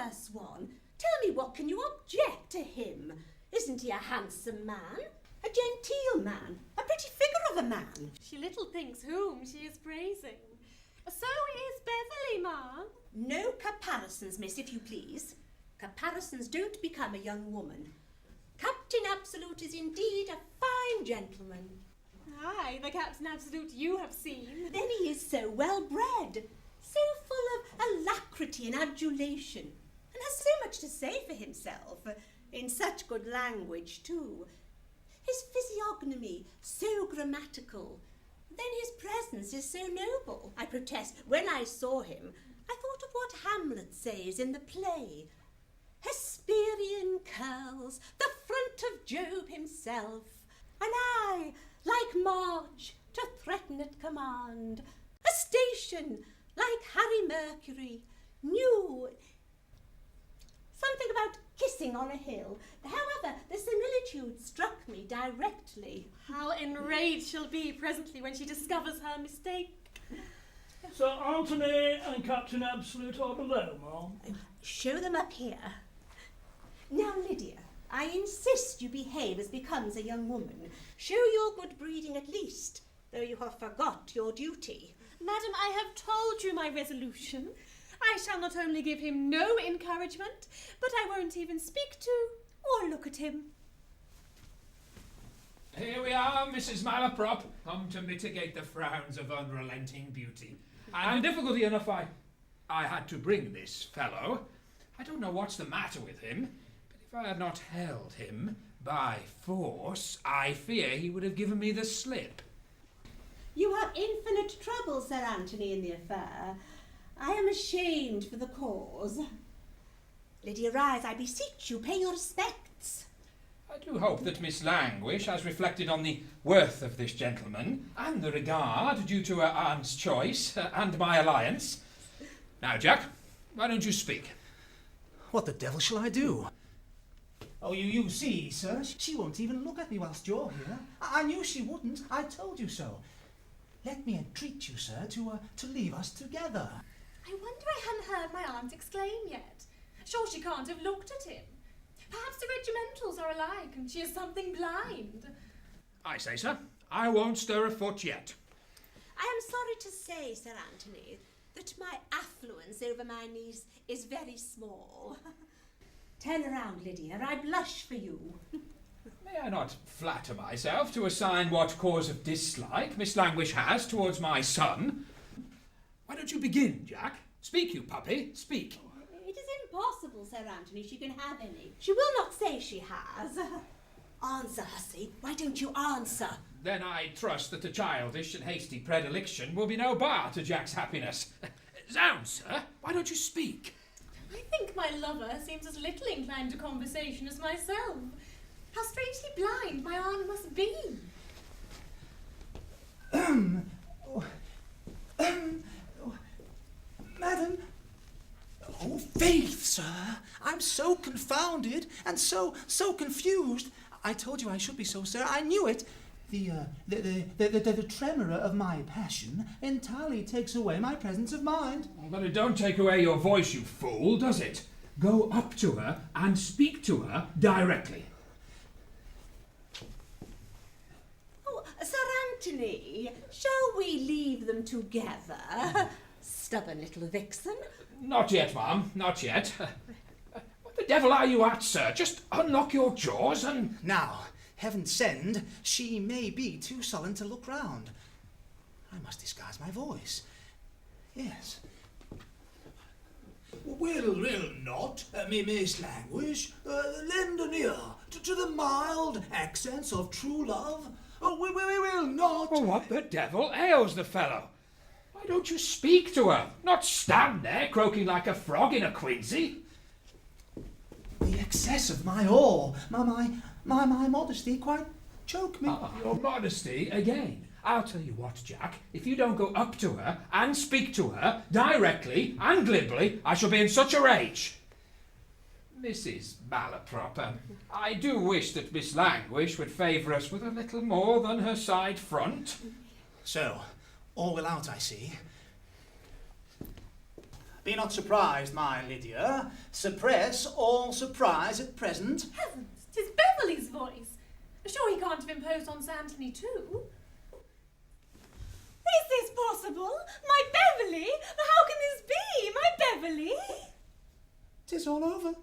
perverse one. Tell me, what can you object to him? Isn't he a handsome man? A genteel man? A pretty figure of a man? She little thinks whom she is praising. So is Beverley, ma'am. No comparisons, miss, if you please. Comparisons don't become a young woman. Captain Absolute is indeed a fine gentleman. Aye, the Captain Absolute you have seen. Then he is so well bred, so full of alacrity and adulation, and has so much to say for himself, in such good language too. His physiognomy so grammatical, then his presence is so noble. I protest, when I saw him, I thought of what Hamlet says in the play. Hesperian curls, the front of Job himself, and I, like March, to threaten at command. A station, like Harry Mercury, new. Something about kissing on a hill. However, the similitude struck me directly. How enraged she'll be presently when she discovers her mistake. Sir Anthony and Captain Absolute are below, ma'am. Show them up here. Now, Lydia, I insist you behave as becomes a young woman. Show your good breeding at least, though you have forgot your duty. Madam, I have told you my resolution. I shall not only give him no encouragement, but I won't even speak to or look at him. Here we are, Mrs. Malaprop, come to mitigate the frowns of unrelenting beauty. And difficulty enough I had to bring this fellow. I don't know what's the matter with him, but if I had not held him by force, I fear he would have given me the slip. You have infinite trouble, Sir Anthony, in the affair. I am ashamed for the cause. Lydia, rise, I beseech you, pay your respects. I do hope that Miss Languish has reflected on the worth of this gentleman, and the regard due to her aunt's choice, and my alliance. Now, Jack, why don't you speak? What the devil shall I do? Oh, you see, sir, she won't even look at me whilst you're here. I knew she wouldn't. I told you so. Let me entreat you, sir, to leave us together. I wonder I haven't heard my aunt exclaim yet. Sure she can't have looked at him. Perhaps the regimentals are alike and she is something blind. I say, sir, I won't stir a foot yet. I am sorry to say, Sir Anthony, that my affluence over my niece is very small. Turn around, Lydia, I blush for you. May I not flatter myself to assign what cause of dislike Miss Languish has towards my son? Why don't you begin, Jack? Speak, you puppy, speak. It is impossible, Sir Anthony, she can have any. She will not say she has. Answer, hussy. Why don't you answer? Then I trust that a childish and hasty predilection will be no bar to Jack's happiness. Zounds, sir, why don't you speak? I think my lover seems as little inclined to conversation as myself. How strangely blind my aunt must be. Madam. Oh, faith, sir, I'm so confounded and so confused. I told you I should be so, sir. I knew it. The tremor of my passion entirely takes away my presence of mind. But it don't take away your voice, you fool, does it? Go up to her and speak to her directly. Oh, Sir Anthony, shall we leave them together? Stubborn little vixen. Not yet, ma'am, not yet. What the devil are you at, sir? Just unlock your jaws and... Now, heaven send, she may be too sullen to look round. I must disguise my voice. Yes. Will not, Miss Languish, lend an ear to the mild accents of true love? We will not. Oh, what the devil ails the fellow? Why don't you speak to her? Not stand there croaking like a frog in a quinsy. The excess of my awe, my modesty quite choke me. Your modesty again. I'll tell you what, Jack, if you don't go up to her and speak to her directly and glibly, I shall be in such a rage. Mrs. Malaprop, I do wish that Miss Languish would favour us with a little more than her side front. So, all will out, I see. Be not surprised, my Lydia. Suppress all surprise at present. Heavens, 'tis Beverley's voice. Sure he can't have imposed on Sir Anthony too? Is this possible? My Beverley? How can this be? My Beverley? 'Tis all over.